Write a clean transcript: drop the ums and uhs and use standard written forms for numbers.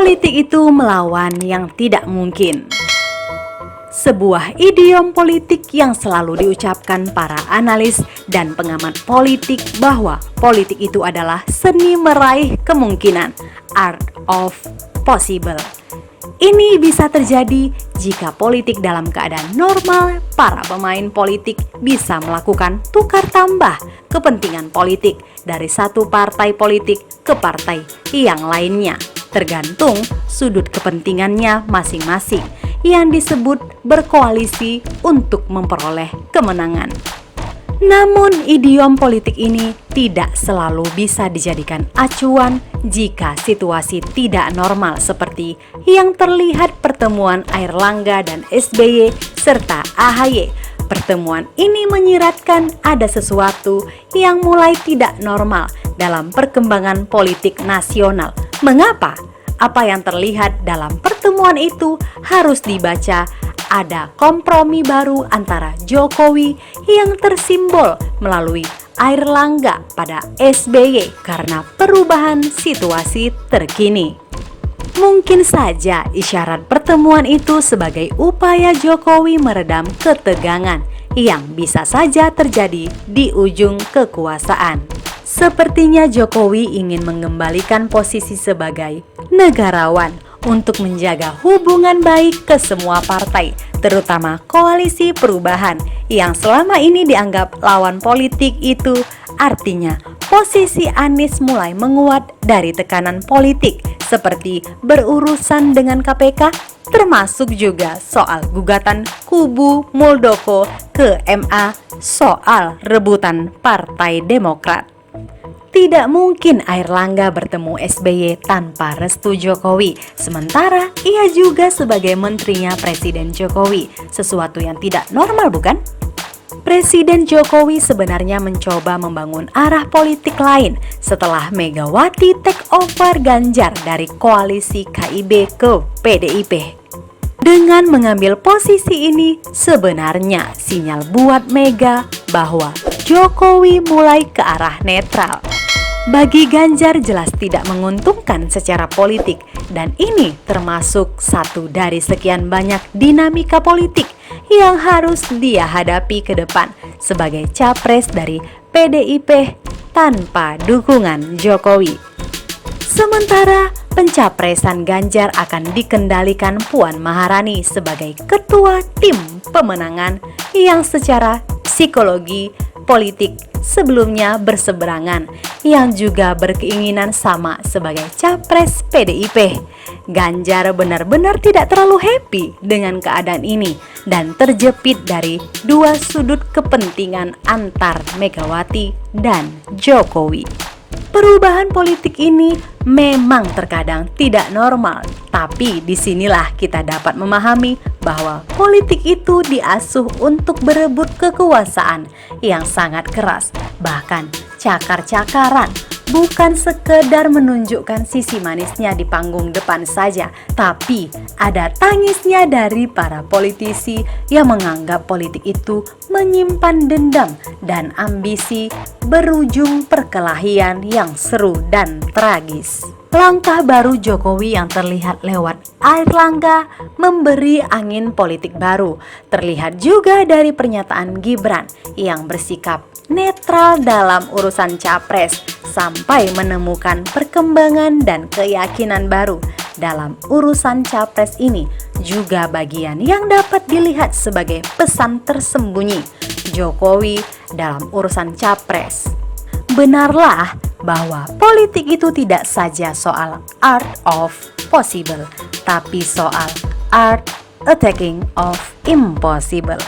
Politik itu melawan yang tidak mungkin. Sebuah idiom politik yang selalu diucapkan para analis dan pengamat politik bahwa politik itu adalah seni meraih kemungkinan, art of possible. Ini bisa terjadi jika politik dalam keadaan normal, para pemain politik bisa melakukan tukar tambah kepentingan politik dari satu partai politik ke partai yang lainnya, tergantung sudut kepentingannya masing-masing, yang disebut berkoalisi untuk memperoleh kemenangan. Namun idiom politik ini tidak selalu bisa dijadikan acuan jika situasi tidak normal seperti yang terlihat pertemuan Airlangga dan SBY serta AHY. Pertemuan ini menyiratkan ada sesuatu yang mulai tidak normal dalam perkembangan politik nasional. Mengapa? Apa yang terlihat dalam pertemuan itu harus dibaca ada kompromi baru antara Jokowi yang tersimbol melalui Airlangga pada SBY karena perubahan situasi terkini. Mungkin saja isyarat pertemuan itu sebagai upaya Jokowi meredam ketegangan yang bisa saja terjadi di ujung kekuasaan. Sepertinya Jokowi ingin mengembalikan posisi sebagai negarawan untuk menjaga hubungan baik ke semua partai, terutama koalisi perubahan yang selama ini dianggap lawan politik itu. Artinya, posisi Anies mulai menguat dari tekanan politik seperti berurusan dengan KPK, termasuk juga soal gugatan kubu Muldoko ke MA soal rebutan Partai Demokrat. Tidak mungkin Airlangga bertemu SBY tanpa restu Jokowi, sementara ia juga sebagai menterinya Presiden Jokowi, sesuatu yang tidak normal bukan? Presiden Jokowi sebenarnya mencoba membangun arah politik lain setelah Megawati take over Ganjar dari koalisi KIB ke PDIP. Dengan mengambil posisi ini, sebenarnya sinyal buat Mega bahwa Jokowi mulai ke arah netral. Bagi Ganjar jelas tidak menguntungkan secara politik, dan ini termasuk satu dari sekian banyak dinamika politik yang harus dia hadapi ke depan sebagai capres dari PDIP tanpa dukungan Jokowi. Sementara pencapresan Ganjar akan dikendalikan Puan Maharani sebagai ketua tim pemenangan yang secara psikologi politik sebelumnya berseberangan, yang juga berkeinginan sama sebagai capres PDIP. Ganjar benar-benar tidak terlalu happy dengan keadaan ini dan terjepit dari dua sudut kepentingan antar Megawati dan Jokowi. Perubahan politik ini memang terkadang tidak normal, tapi disinilah kita dapat memahami bahwa politik itu diasuh untuk berebut kekuasaan yang sangat keras, bahkan cakar-cakaran, bukan sekedar menunjukkan sisi manisnya di panggung depan saja, tapi ada tangisnya dari para politisi yang menganggap politik itu menyimpan dendam dan ambisi berujung perkelahian yang seru dan tragis. Langkah baru Jokowi yang terlihat lewat Airlangga memberi angin politik baru. Terlihat juga dari pernyataan Gibran yang bersikap netral dalam urusan capres sampai menemukan perkembangan dan keyakinan baru dalam urusan capres ini, juga bagian yang dapat dilihat sebagai pesan tersembunyi Jokowi dalam urusan capres. Benarlah bahwa politik itu tidak saja soal art of possible, tapi soal art attacking of impossible.